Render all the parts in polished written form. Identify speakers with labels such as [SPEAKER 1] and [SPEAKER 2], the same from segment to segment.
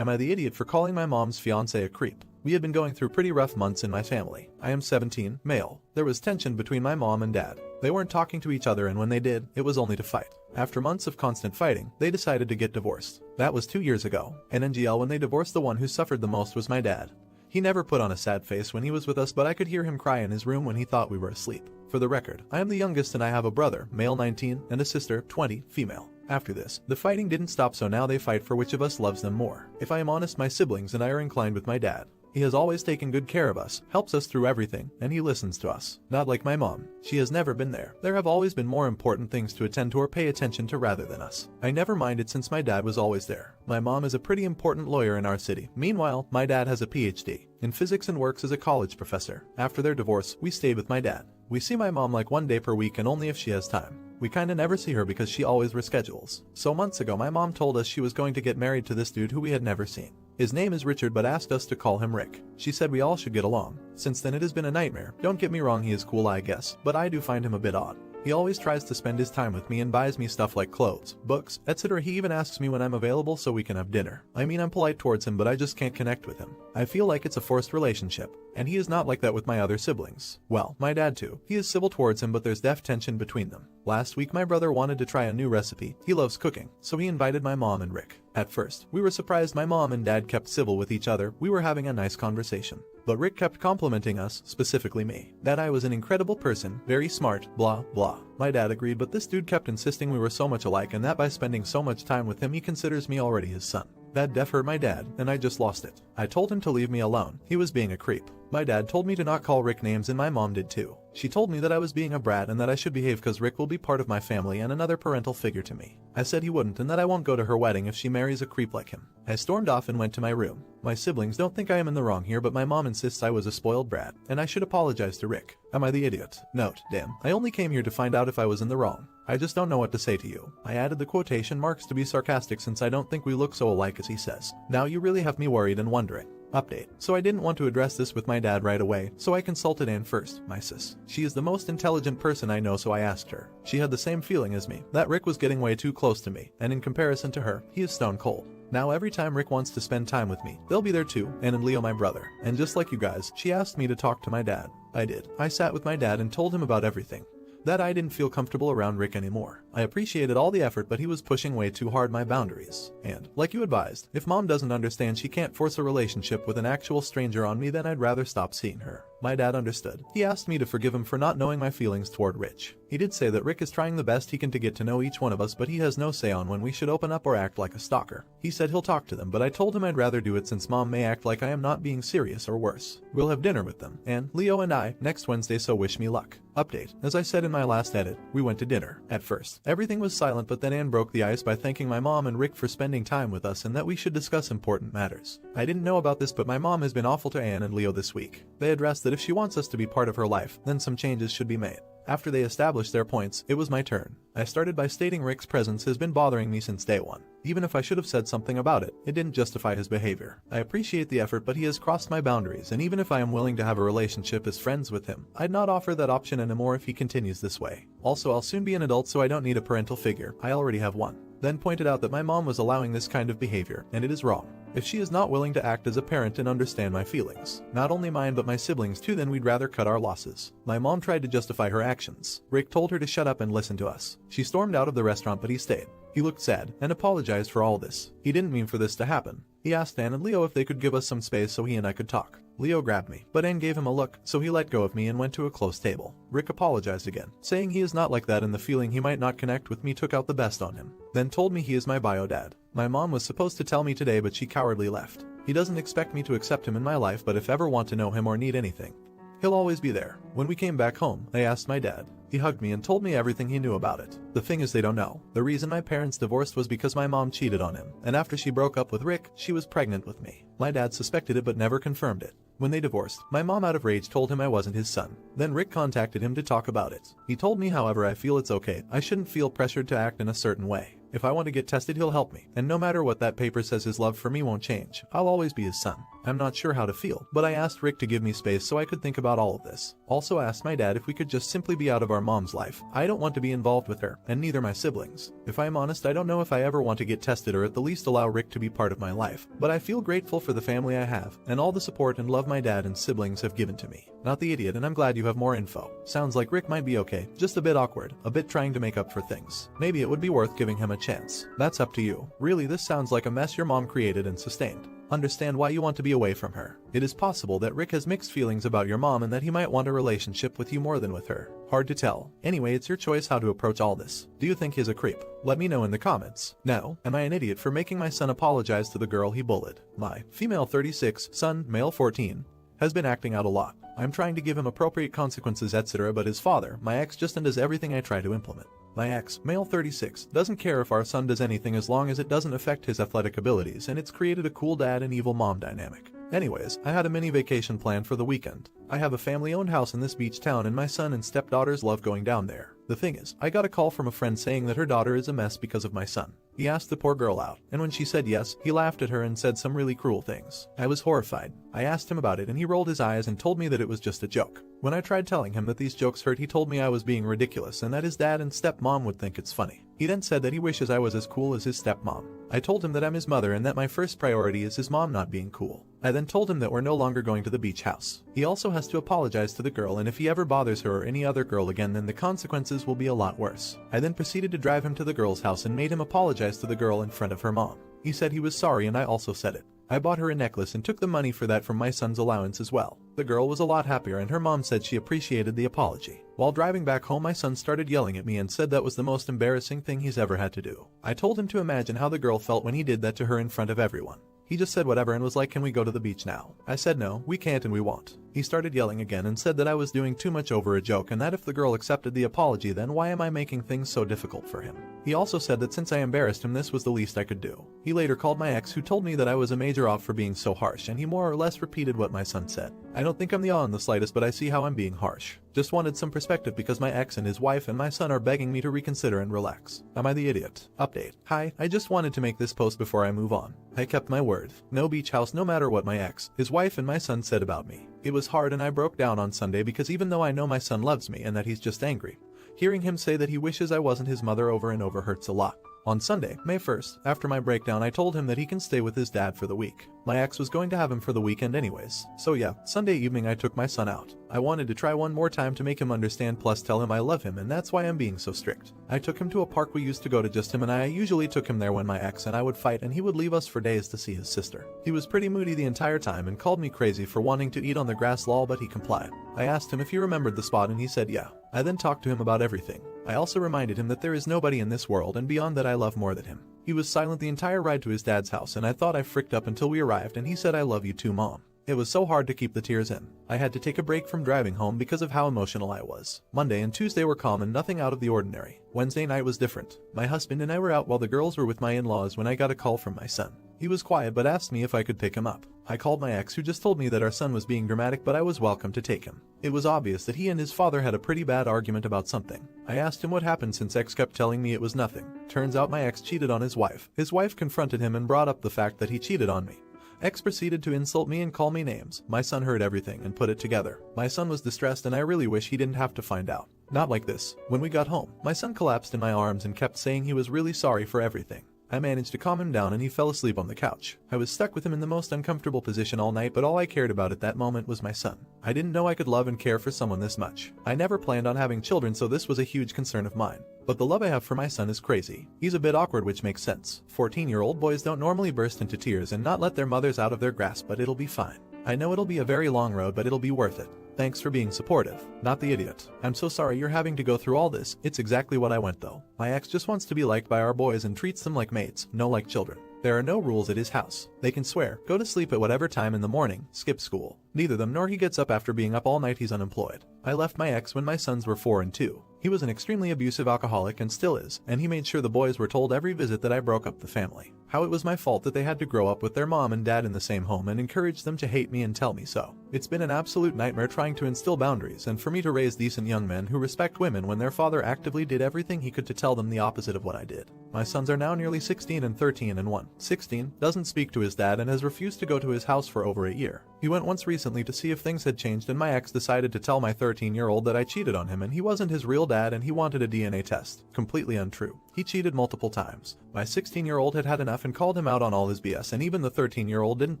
[SPEAKER 1] Am I the idiot for calling my mom's fiance a creep? We had been going through pretty rough months in my family. I am 17, male. There was tension between my mom and dad. They weren't talking to each other, and when they did, it was only to fight. After months of constant fighting, they decided to get divorced. That was 2 years ago. And NGL, when they divorced, the one who suffered the most was my dad. He never put on a sad face when he was with us, but I could hear him cry in his room when he thought we were asleep. For the record, I am the youngest and I have a brother, male 19, and a sister, 20, female. After this, the fighting didn't stop, so now they fight for which of us loves them more. If I am honest, my siblings and I are inclined with my dad. He has always taken good care of us, helps us through everything, and he listens to us. Not like my mom. She has never been there. There have always been more important things to attend to or pay attention to rather than us. I never minded since my dad was always there. My mom is a pretty important lawyer in our city. Meanwhile, my dad has a PhD in physics and works as a college professor. After their divorce, we stayed with my dad. We see my mom like 1 day per week and only if she has time. We kinda never see her because she always reschedules. So months ago, my mom told us she was going to get married to this dude who we had never seen. His name is Richard, but asked us to call him Rick. She said we all should get along. Since then it has been a nightmare. Don't get me wrong, he is cool I guess, but I do find him a bit odd. He always tries to spend his time with me and buys me stuff like clothes, books, etc. He even asks me when I'm available so we can have dinner. I mean, I'm polite towards him, but I just can't connect with him. I feel like it's a forced relationship. And he is not like that with my other siblings. Well, my dad too. He is civil towards him, but there's def tension between them. Last week my brother wanted to try a new recipe. He loves cooking, so he invited my mom and Rick. At first, we were surprised my mom and dad kept civil with each other. We were having a nice conversation. But Rick kept complimenting us, specifically me, that I was an incredible person, very smart, blah, blah. My dad agreed, but this dude kept insisting we were so much alike and that by spending so much time with him he considers me already his son. That def hurt my dad, and I just lost it. I told him to leave me alone. He was being a creep. My dad told me to not call Rick names, and my mom did too. She told me that I was being a brat and that I should behave because Rick will be part of my family and another parental figure to me. I said he wouldn't and that I won't go to her wedding if she marries a creep like him. I stormed off and went to my room. My siblings don't think I am in the wrong here, but my mom insists I was a spoiled brat, and I should apologize to Rick. Am I the idiot? Note, damn, I only came here to find out if I was in the wrong. I just don't know what to say to you. I added the quotation marks to be sarcastic since I don't think we look so alike as he says. Now you really have me worried and wondering. Update. So I didn't want to address this with my dad right away, so I consulted Anne first, my sis. She is the most intelligent person I know, so I asked her. She had the same feeling as me, that Rick was getting way too close to me, and in comparison to her, he is stone cold. Now every time Rick wants to spend time with me, they'll be there too, Anne and Leo my brother. And just like you guys, she asked me to talk to my dad. I did. I sat with my dad and told him about everything. That I didn't feel comfortable around Rick anymore. I appreciated all the effort, but he was pushing way too hard my boundaries. And, like you advised, if mom doesn't understand she can't force a relationship with an actual stranger on me, then I'd rather stop seeing her. My dad understood. He asked me to forgive him for not knowing my feelings toward Rich. He did say that Rick is trying the best he can to get to know each one of us, but he has no say on when we should open up or act like a stalker. He said he'll talk to them, but I told him I'd rather do it since mom may act like I am not being serious or worse. We'll have dinner with them, and Leo and I, next Wednesday, so wish me luck. Update. As I said in my last edit, we went to dinner. At first, everything was silent, but then Anne broke the ice by thanking my mom and Rick for spending time with us and that we should discuss important matters. I didn't know about this, but my mom has been awful to Anne and Leo this week. They addressed that if she wants us to be part of her life, then some changes should be made. After they established their points, it was my turn. I started by stating Rick's presence has been bothering me since day one. Even if I should have said something about it, it didn't justify his behavior. I appreciate the effort, but he has crossed my boundaries, and even if I am willing to have a relationship as friends with him, I'd not offer that option anymore if he continues this way. Also, I'll soon be an adult, so I don't need a parental figure. I already have one. Then pointed out that my mom was allowing this kind of behavior, and it is wrong. If she is not willing to act as a parent and understand my feelings, not only mine but my siblings too, then we'd rather cut our losses. My mom tried to justify her actions. Rick told her to shut up and listen to us. She stormed out of the restaurant, but he stayed. He looked sad and apologized for all this. He didn't mean for this to happen. He asked Anne and Leo if they could give us some space so he and I could talk. Leo grabbed me, but Anne gave him a look, so he let go of me and went to a close table. Rick apologized again, saying he is not like that and the feeling he might not connect with me took out the best on him. Then told me he is my bio dad. My mom was supposed to tell me today, but she cowardly left. He doesn't expect me to accept him in my life, but if ever want to know him or need anything, he'll always be there. When we came back home, I asked my dad. He hugged me and told me everything he knew about it. The thing is, they don't know. The reason my parents divorced was because my mom cheated on him, and after she broke up with Rick, she was pregnant with me. My dad suspected it but never confirmed it. When they divorced, my mom out of rage told him I wasn't his son. Then Rick contacted him to talk about it. He told me, however, I feel it's okay. I shouldn't feel pressured to act in a certain way. If I want to get tested, he'll help me. And no matter what that paper says, his love for me won't change. I'll always be his son. I'm not sure how to feel, but I asked Rick to give me space so I could think about all of this. Also asked my dad if we could just simply be out of our mom's life. I don't want to be involved with her, and neither my siblings. If I am honest, I don't know if I ever want to get tested or at the least allow Rick to be part of my life, but I feel grateful for the family I have, and all the support and love my dad and siblings have given to me. Not the idiot, and I'm glad you have more info. Sounds like Rick might be okay, just a bit awkward, a bit trying to make up for things. Maybe it would be worth giving him a chance. That's up to you. Really, this sounds like a mess your mom created and sustained. Understand why you want to be away from her. It is possible that Rick has mixed feelings about your mom and that he might want a relationship with you more than with her. Hard to tell. Anyway, it's your choice how to approach all this. Do you think he's a creep? Let me know in the comments. No. Am I an idiot for making my son apologize to the girl he bullied? My female 36, son, male 14, has been acting out a lot. I'm trying to give him appropriate consequences, etc., but his father, my ex, just undoes everything I try to implement. My ex, male 36, doesn't care if our son does anything as long as it doesn't affect his athletic abilities, and it's created a cool dad and evil mom dynamic. Anyways, I had a mini vacation planned for the weekend. I have a family-owned house in this beach town and my son and stepdaughters love going down there. The thing is, I got a call from a friend saying that her daughter is a mess because of my son. He asked the poor girl out, and when she said yes, he laughed at her and said some really cruel things. I was horrified. I asked him about it and he rolled his eyes and told me that it was just a joke. When I tried telling him that these jokes hurt, he told me I was being ridiculous and that his dad and stepmom would think it's funny. He then said that he wishes I was as cool as his stepmom. I told him that I'm his mother and that my first priority is his mom not being cool. I then told him that we're no longer going to the beach house. He also has to apologize to the girl, and if he ever bothers her or any other girl again, then the consequences will be a lot worse. I then proceeded to drive him to the girl's house and made him apologize to the girl in front of her mom. He said he was sorry and I also said it. I bought her a necklace and took the money for that from my son's allowance as well. The girl was a lot happier and her mom said she appreciated the apology. While driving back home, my son started yelling at me and said that was the most embarrassing thing he's ever had to do. I told him to imagine how the girl felt when he did that to her in front of everyone. He just said whatever and was like, "Can we go to the beach now?" I said no, we can't and we won't. He started yelling again and said that I was doing too much over a joke and that if the girl accepted the apology, then why am I making things so difficult for him? He also said that since I embarrassed him, this was the least I could do. He later called my ex, who told me that I was a major off for being so harsh, and he more or less repeated what my son said. I don't think I'm the in the slightest, but I see how I'm being harsh. Just wanted some perspective because my ex and his wife and my son are begging me to reconsider and relax. Am I the idiot? Update. Hi, I just wanted to make this post before I move on. I kept my word. No beach house no matter what my ex, his wife and my son said about me. It was hard and I broke down on Sunday because even though I know my son loves me and that he's just angry, hearing him say that he wishes I wasn't his mother over and over hurts a lot. On Sunday, May 1st, after my breakdown, I told him that he can stay with his dad for the week. My ex was going to have him for the weekend anyways. So yeah, Sunday evening I took my son out. I wanted to try one more time to make him understand plus tell him I love him, and that's why I'm being so strict. I took him to a park we used to go to, just him and I usually took him there when my ex and I would fight and he would leave us for days to see his sister. He was pretty moody the entire time and called me crazy for wanting to eat on the grass lol, but he complied. I asked him if he remembered the spot and he said yeah. I then talked to him about everything. I also reminded him that there is nobody in this world and beyond that I love more than him. He was silent the entire ride to his dad's house and I thought I fricked up until we arrived and he said I love you too, mom. It was so hard to keep the tears in. I had to take a break from driving home because of how emotional I was. Monday and Tuesday were calm and nothing out of the ordinary. Wednesday night was different. My husband and I were out while the girls were with my in-laws when I got a call from my son. He was quiet but asked me if I could pick him up. I called my ex, who just told me that our son was being dramatic but I was welcome to take him. It was obvious that he and his father had a pretty bad argument about something. I asked him what happened since ex kept telling me it was nothing. Turns out my ex cheated on his wife. His wife confronted him and brought up the fact that he cheated on me. Ex proceeded to insult me and call me names. My son heard everything and put it together. My son was distressed and I really wish he didn't have to find out. Not like this. When we got home, my son collapsed in my arms and kept saying he was really sorry for everything. I managed to calm him down and he fell asleep on the couch. I was stuck with him in the most uncomfortable position all night, but all I cared about at that moment was my son. I didn't know I could love and care for someone this much. I never planned on having children, so this was a huge concern of mine. But the love I have for my son is crazy. He's a bit awkward, which makes sense. 14-year-old boys don't normally burst into tears and not let their mothers out of their grasp, but it'll be fine. I know it'll be a very long road, but it'll be worth it. Thanks for being supportive. Not the idiot. I'm so sorry you're having to go through all this. It's exactly what I went though. My ex just wants to be liked by our boys and treats them like mates, no like children. There are no rules at his house. They can swear, go to sleep at whatever time in the morning, skip school. Neither them nor he gets up after being up all night. He's unemployed. I left my ex when my sons were 4 and 2. He was an extremely abusive alcoholic and still is, and he made sure the boys were told every visit that I broke up the family. How it was my fault that they had to grow up with their mom and dad in the same home and encouraged them to hate me and tell me so. It's been an absolute nightmare trying to instill boundaries and for me to raise decent young men who respect women when their father actively did everything he could to tell them the opposite of what I did. My sons are now nearly 16 and 13 and 1. 16 doesn't speak to his dad and has refused to go to his house for over a year. He went once recently to see if things had changed and my ex decided to tell my 13-year-old that I cheated on him and he wasn't his real dad and he wanted a DNA test. Completely untrue. He cheated multiple times. My 16-year-old had had enough and called him out on all his BS, and even the 13-year-old didn't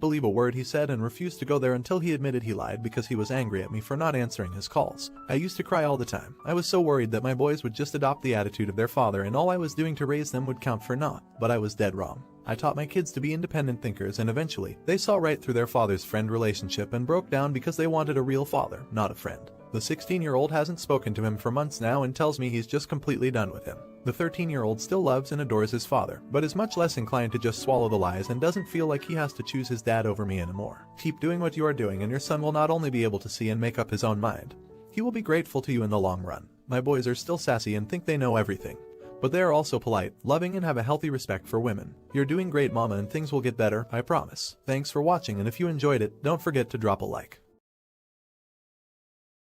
[SPEAKER 1] believe a word he said and refused to go there until he admitted he lied because he was angry at me for not answering his calls. I used to cry all the time. I was so worried that my boys would just adopt the attitude of their father and all I was doing to raise them would count for naught. But I was dead wrong. I taught my kids to be independent thinkers and eventually, they saw right through their father's friend relationship and broke down because they wanted a real father, not a friend. The 16-year-old hasn't spoken to him for months now and tells me he's just completely done with him. The 13-year-old still loves and adores his father, but is much less inclined to just swallow the lies and doesn't feel like he has to choose his dad over me anymore. Keep doing what you are doing and your son will not only be able to see and make up his own mind, he will be grateful to you in the long run. My boys are still sassy and think they know everything, but they are also polite, loving and have a healthy respect for women. You're doing great, mama, and things will get better, I promise. Thanks for watching, and if you enjoyed it, don't forget to drop a like.